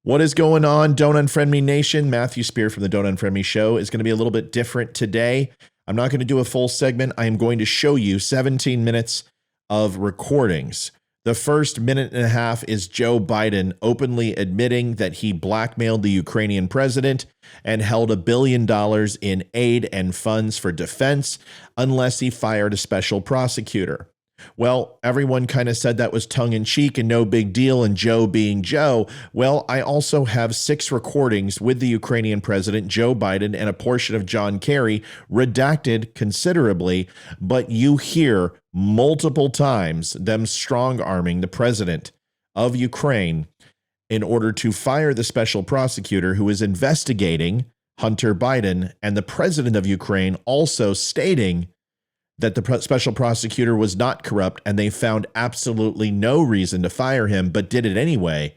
What is going on, Don't Unfriend Me Nation? Matthew Spear from the Don't Unfriend Me Show is going to be a little bit different today. I'm not going to do a full segment. I am going to show you 17 minutes of recordings. The first minute and a half is Joe Biden openly admitting that he blackmailed the Ukrainian president and held $1 billion in aid and funds for defense unless he fired a special prosecutor. Well, everyone kind of said that was tongue-in-cheek and no big deal, and Joe being Joe. Well, I also have 6 recordings with the Ukrainian president, Joe Biden, and a portion of John Kerry, redacted considerably, but you hear multiple times them strong-arming the president of Ukraine in order to fire the special prosecutor who is investigating Hunter Biden, and the president of Ukraine also stating that the special prosecutor was not corrupt and they found absolutely no reason to fire him, but did it anyway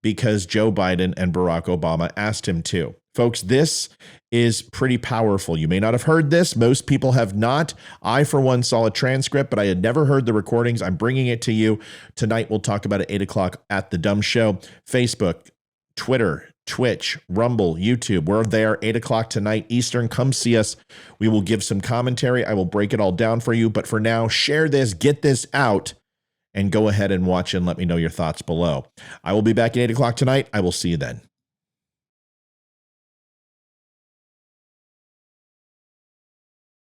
because Joe Biden and Barack Obama asked him to. Folks, this is pretty powerful. You may not have heard this. Most people have not. I, for one, saw a transcript, but I had never heard the recordings. I'm bringing it to you. Tonight, we'll talk about it at 8 o'clock at The Dumb Show. Facebook, Twitter, Twitch, Rumble, YouTube. We're there 8 o'clock tonight Eastern. Come see us. We will give some commentary. I will break it all down for you. But for now, share this, get this out, and go ahead and watch and let me know your thoughts below. I will be back at 8 o'clock tonight. I will see you then.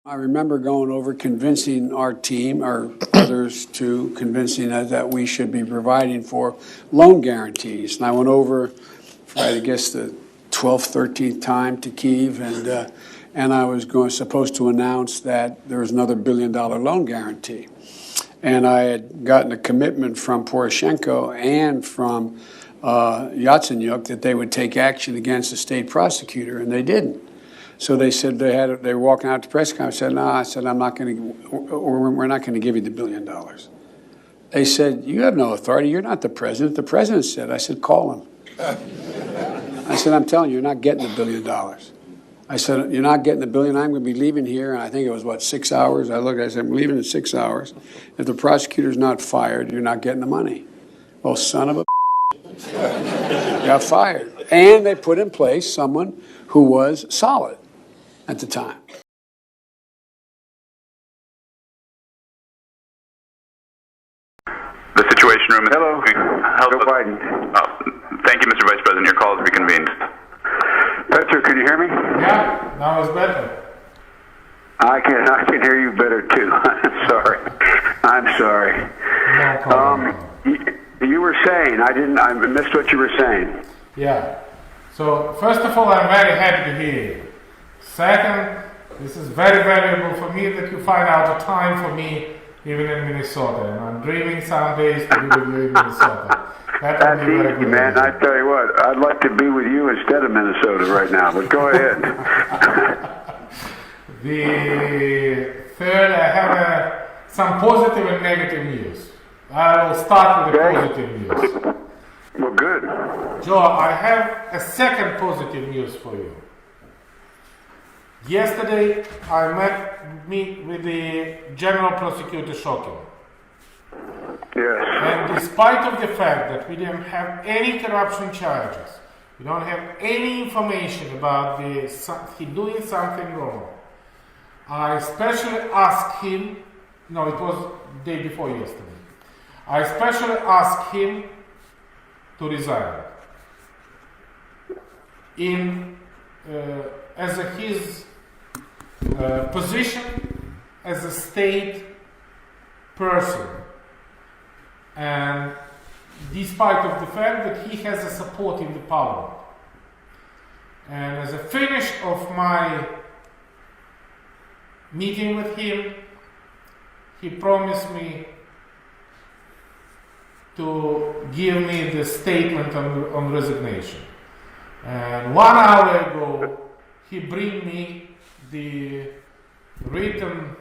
I remember going over convincing our team or others to convincing us that we should be providing for loan guarantees. And I went over for, I guess, the 12th, 13th time to Kyiv, and I was supposed to announce that there was another $1 billion loan guarantee. And I had gotten a commitment from Poroshenko and from Yatsenyuk that they would take action against the state prosecutor, and they didn't. So they said they were walking out to press conference. I said, no, I said, I'm not going to, or we're not going to give you the $1 billion. They said, you have no authority. You're not the president. The president said. I said, call him. I said, I'm telling you, you're not getting the $1 billion. I said, you're not getting the $1 billion. I'm going to be leaving here. And I think it was, 6 hours? I said, I'm leaving in 6 hours. If the prosecutor's not fired, you're not getting the money. Well, son of a got fired. And they put in place someone who was solid at the time. The Situation Room is... Hello. Joe Biden. Thank you, Mr. Vice President. Your call has been convened. Petro, can you hear me? Yeah, now it's better. I can hear you better too. I'm sorry. No problem. You were saying, I missed what you were saying. Yeah. So, first of all, I'm very happy to hear you. Second, this is very valuable for me that you find out a time for me even in Minnesota. And I'm dreaming some days to be with you in Minnesota. That's easy, man. I tell you what, I'd like to be with you instead of Minnesota right now, but go ahead. The third, I have some positive and negative news. I will start with the positive news. Well, good. Joe, I have a second positive news for you. Yesterday, I met with the General Prosecutor Shokin. Yes. And despite of the fact that we didn't have any corruption charges, we don't have any information about he doing something wrong, I especially asked him, no, it was the day before yesterday, I especially asked him to resign as his position as a state person, and despite of the fact that he has a support in the parliament. And as a finish of my meeting with him, he promised me to give me the statement on resignation. And 1 hour ago, he bring me the written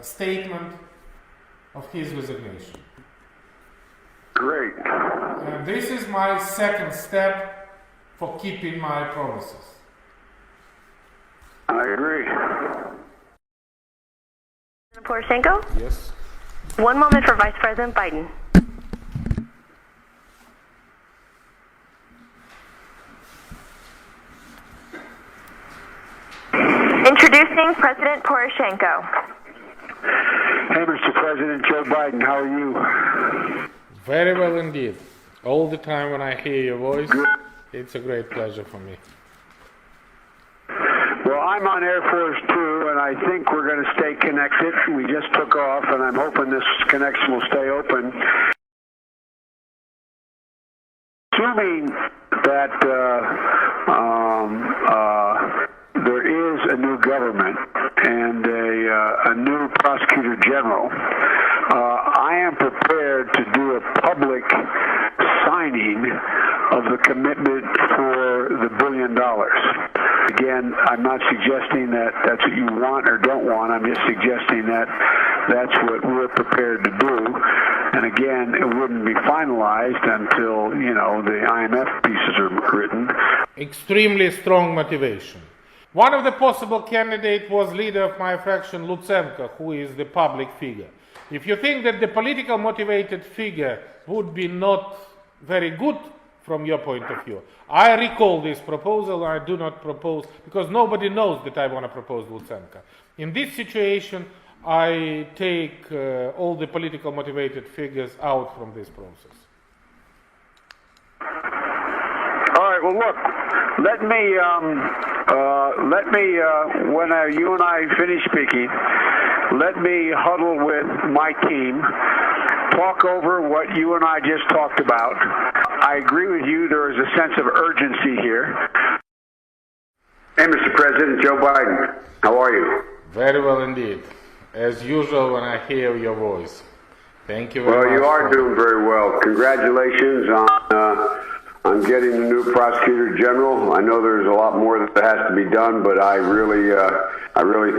statement of his resignation. Great. And this is my second step for keeping my promises. I agree. Poroshenko? Yes. 1 moment for Vice President Biden. Greeting President Poroshenko. Hey, Mr. President Joe Biden, how are you? Very well indeed. All the time when I hear your voice, it's a great pleasure for me. Well, I'm on Air Force 2, and I think we're going to stay connected. We just took off, and I'm hoping this connection will stay open. Assuming that there is a new government and a new prosecutor general, I am prepared to do a public signing of the commitment for the $1 billion. Again, I'm not suggesting that that's what you want or don't want. I'm just suggesting that that's what we're prepared to do. And again, it wouldn't be finalized until, the IMF pieces are written. Extremely strong motivation. One of the possible candidates was leader of my fraction, Lutsenko, who is the public figure. If you think that the political motivated figure would be not very good from your point of view, I recall this proposal. I do not propose, because nobody knows that I want to propose Lutsenko. In this situation, I take all the political motivated figures out from this process. All right, well, look, let me when you and I finish speaking, let me huddle with my team, talk over what you and I just talked about. I agree with you, there is a sense of urgency here. Hey, Mr. President, Joe Biden, how are you? Very well indeed. As usual when I hear your voice. Thank you very much. Well, you are doing very well. Congratulations on getting the new prosecutor general. I know there's a lot more that has to be done, but I really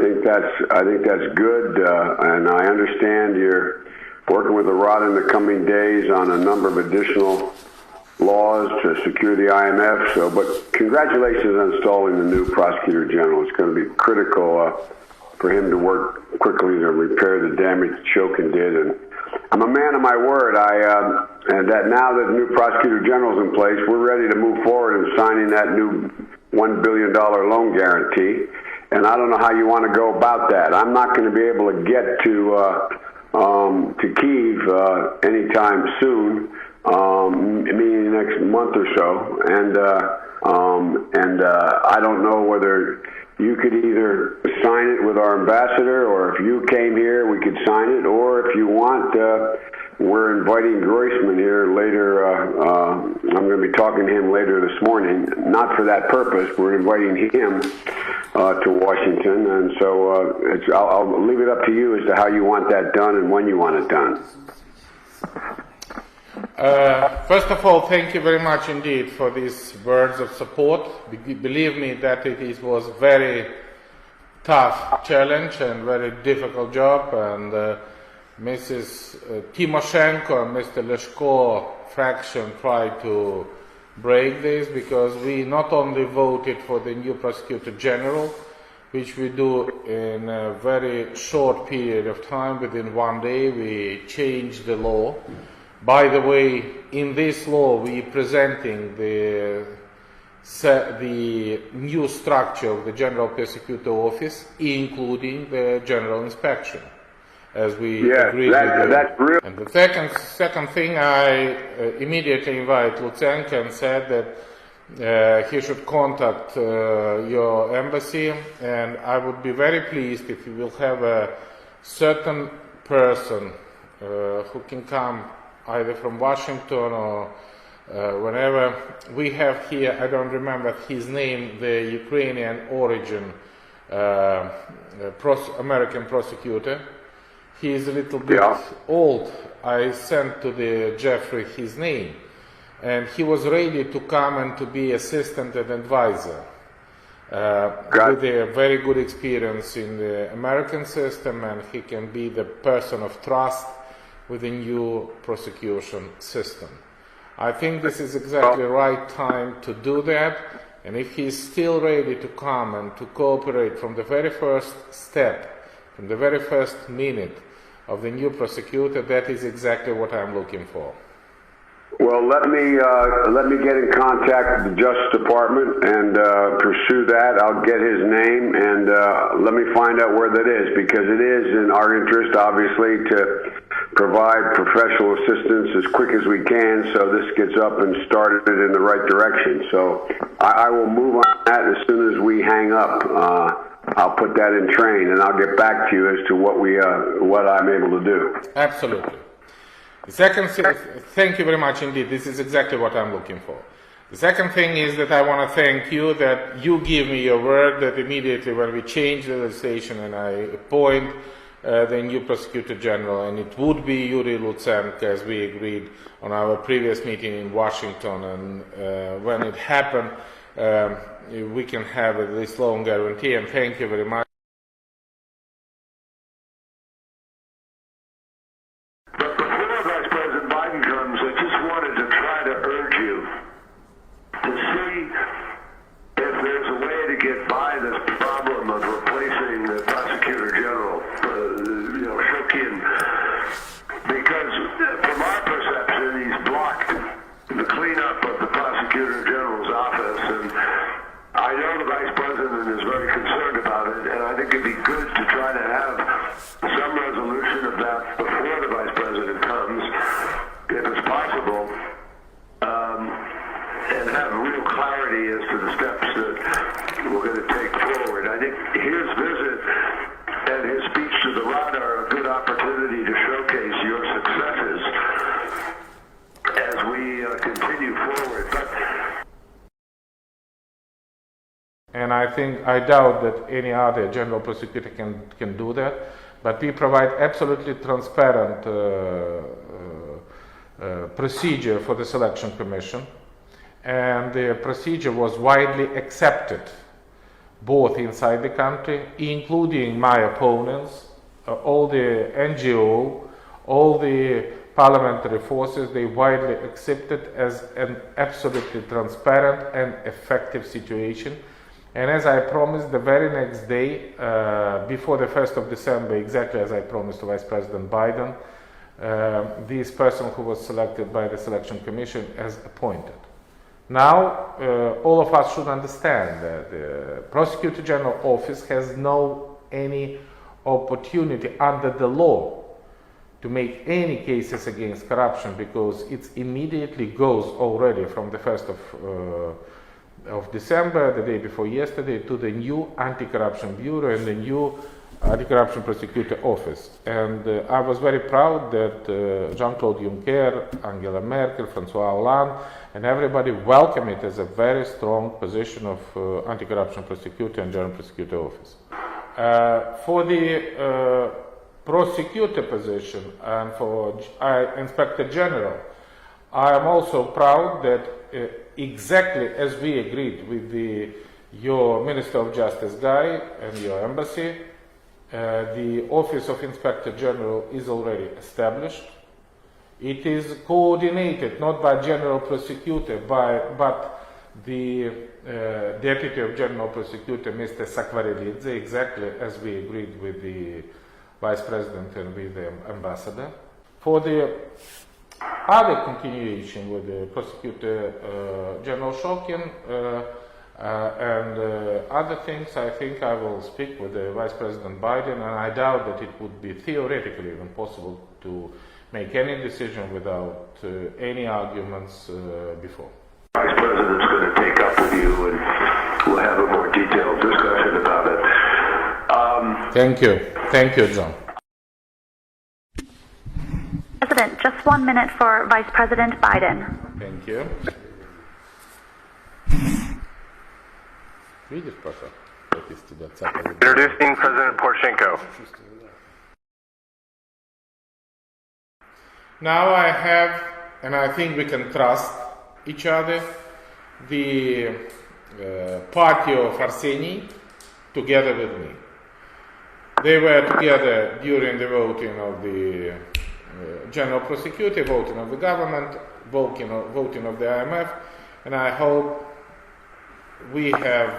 think that's good, and I understand you're working with the rod in the coming days on a number of additional laws to secure the IMF. But congratulations on installing the new prosecutor general. It's going to be critical for him to work quickly to repair the damage Shokin did. And I'm a man of my word. And that now that the new prosecutor general is in place, we're ready to move forward in signing that new $1 billion loan guarantee. And I don't know how you want to go about that. I'm not going to be able to get to Kyiv anytime soon, meaning next month or so. And I don't know whether you could either sign it with our ambassador, or if you came here, we could sign it, or if you want, we're inviting Groisman here later. I'm going to be talking to him later this morning, not for that purpose. We're inviting him to Washington, and so I'll leave it up to you as to how you want that done and when you want it done. First of all, thank you very much indeed for these words of support. Believe me that it was a very tough challenge and very difficult job, and Mrs. Timoshenko and Mr. Leshko fraction tried to break this, because we not only voted for the new prosecutor general, which we do in a very short period of time, within one day we changed the law. By the way, in this law we are presenting the new structure of the General Prosecutor Office, including the General Inspection, as we agreed with you. And the second thing, I immediately invite Lutsenko and said that he should contact your embassy, and I would be very pleased if you will have a certain person who can come either from Washington or whenever. We have here, I don't remember his name, the Ukrainian origin American prosecutor. He is a little bit old. I sent to the Jeffrey his name, and he was ready to come and to be assistant and advisor. With a very good experience in the American system, and he can be the person of trust with the new prosecution system. I think this is exactly the right time to do that, and if he is still ready to come and to cooperate from the very first step, from the very first minute of the new prosecutor, that is exactly what I'm looking for. Well, let me get in contact with the Justice Department and pursue that. I'll get his name and let me find out where that is, because it is in our interest, obviously, to provide professional assistance as quick as we can so this gets up and started in the right direction. So I will move on that as soon as we hang up. I'll put that in train and I'll get back to you as to what I'm able to do. Absolutely. The second thing, thank you very much indeed. This is exactly what I'm looking for. The second thing is that I want to thank you that you give me your word that immediately when we change the legislation and I appoint the new Prosecutor General, and it would be Yuri Lutsenko as we agreed on our previous meeting in Washington, and when it happened, we can have this loan guarantee, and thank you very much. And I doubt that any other general prosecutor can do that, but we provide absolutely transparent procedure for the selection commission, and the procedure was widely accepted both inside the country, including my opponents, all the NGO, all the parliamentary forces. They widely accepted as an absolutely transparent and effective situation. And as I promised, the very next day, before the 1st of December, exactly as I promised to Vice President Biden, this person who was selected by the Selection Commission as appointed. Now, all of us should understand that the Prosecutor General office has any opportunity under the law to make any cases against corruption, because it immediately goes already from the 1st of December, the day before yesterday, to the new Anti-Corruption Bureau and the new Anti-Corruption Prosecutor Office. And I was very proud that Jean-Claude Juncker, Angela Merkel, François Hollande, and everybody welcomed it as a very strong position of Anti-Corruption Prosecutor and General Prosecutor Office. For the prosecutor position and for Inspector General, I am also proud that exactly as we agreed with your Minister of Justice guy and your embassy, the Office of Inspector General is already established. It is coordinated not by General Prosecutor, but the Deputy of General Prosecutor, Mr. Sakvarilidze, exactly as we agreed with the Vice President and with the Ambassador. For the other continuation with the Prosecutor General Shokin and other things, I think I will speak with the Vice President Biden, and I doubt that it would be theoretically even possible to make any decision without any arguments before. Vice President's going to take up with you, and we'll have a more detailed discussion about it. Thank you, John. President, just 1 minute for Vice President Biden. Thank you. Introducing President Poroshenko. Now I have, and I think we can trust each other, the party of Arseny together with me. They were together during the voting of the General Prosecutor, voting of the government, voting of the IMF, and I hope we have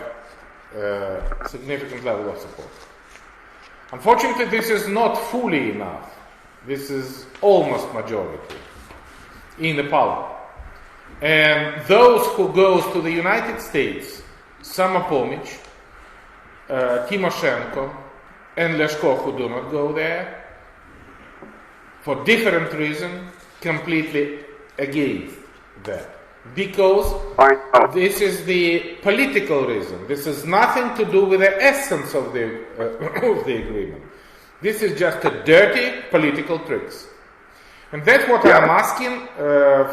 a significant level of support. Unfortunately, this is not fully enough. This is almost majority in the parliament. And those who goes to the United States, Samopomich, Timoshenko, and Leshko, who do not go there, for different reasons, completely against that. Because this is the political reason. This has nothing to do with the essence of the, of the agreement. This is just a dirty political tricks. And that's what I'm asking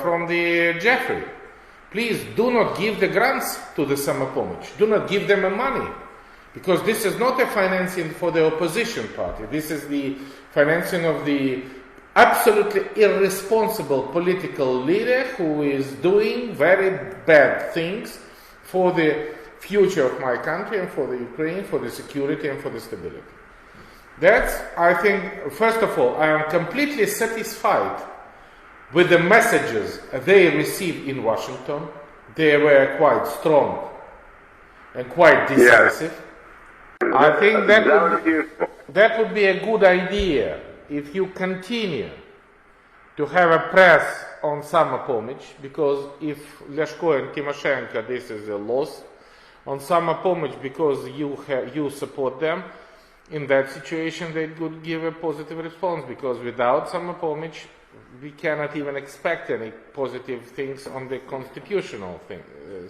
from the Jeffrey. Please do not give the grants to the Samopomich. Do not give them money. Because this is not a financing for the opposition party. This is the financing of the absolutely irresponsible political leader who is doing very bad things for the future of my country and for the Ukraine, for the security and for the stability. That's, I think, first of all, I am completely satisfied with the messages they received in Washington. They were quite strong and quite decisive. I think that would be a good idea if you continue to have a press on Samopomich, because if Leshko and Timoshenko, this is a loss. On Samopomich, because you support them, in that situation they could give a positive response, because without Samopomich we cannot even expect any positive things on the constitutional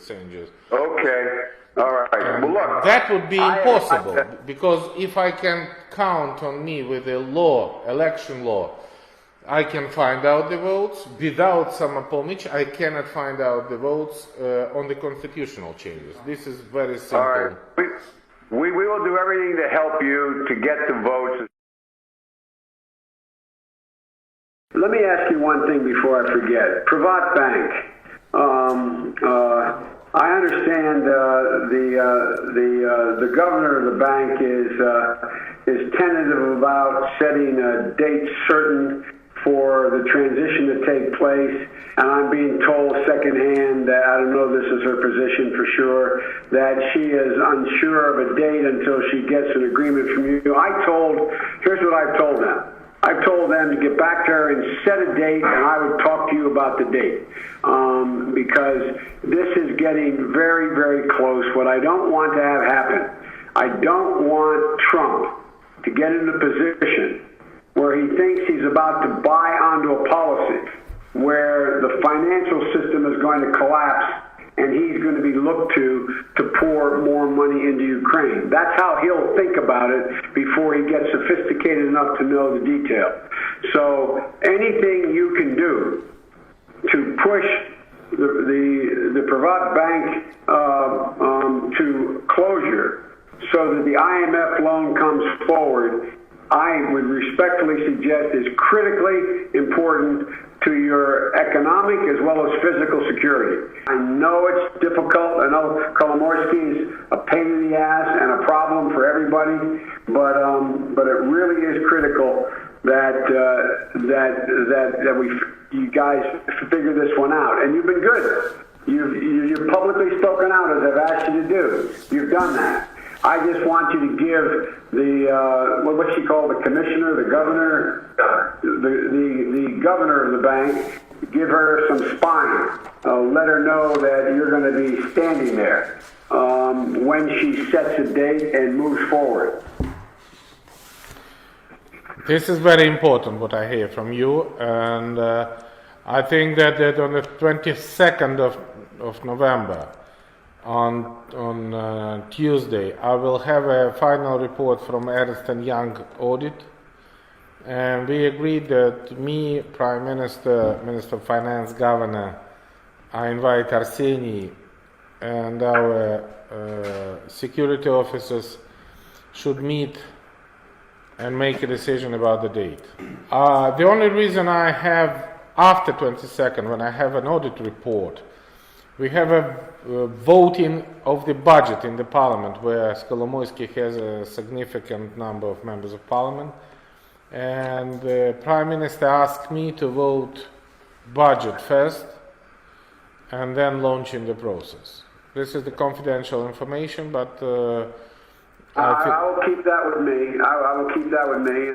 changes. Okay, all right. Well, look, that would be impossible, because if I can count on me with a law, election law, I can find out the votes. Without Samopomich, I cannot find out the votes on the constitutional changes. This is very simple. All right. We will do everything to help you to get the votes. Let me ask you one thing before I forget. Privat Bank. I understand the governor of the bank is tentative about setting a date certain for the transition to take place, and I'm being told secondhand that, I don't know this is her position for sure, that she is unsure of a date until she gets an agreement from you. Here's what I've told them. I've told them to get back to her and set a date, and I would talk to you about the date, because this is getting very, very close. What I don't want to have happen, I don't want Trump to get in a position where he thinks he's about to buy onto a policy where the financial system is going to collapse and he's going to be looked to pour more money into Ukraine. That's how he'll think about it before he gets sophisticated enough to know the detail. So anything you can do to push the Privat Bank to closure so that the IMF loan comes forward, I would respectfully suggest is critically important to your economic as well as physical security. I know it's difficult. I know Kolomoisky is a pain in the ass and a problem for everybody, but it really is critical that you guys figure this one out. And you've been good. You've publicly spoken out as I've asked you to do. You've done that. I just want you to give the what's she called, the commissioner, the governor, the governor of the bank, give her some spine. Let her know that you're going to be standing there when she sets a date and moves forward. This is very important what I hear from you, and I think that on the 22nd of November, on Tuesday, I will have a final report from Ernst & Young audit, and we agreed that me, Prime Minister, Minister of Finance, Governor, I invite Arseny and our security officers should meet and make a decision about the date. The only reason I have, after 22nd, when I have an audit report, we have a voting of the budget in the parliament, where Kolomoisky has a significant number of members of parliament, and the Prime Minister asked me to vote budget first and then launching the process. This is the confidential information, but I will keep that with me. I will keep that with me.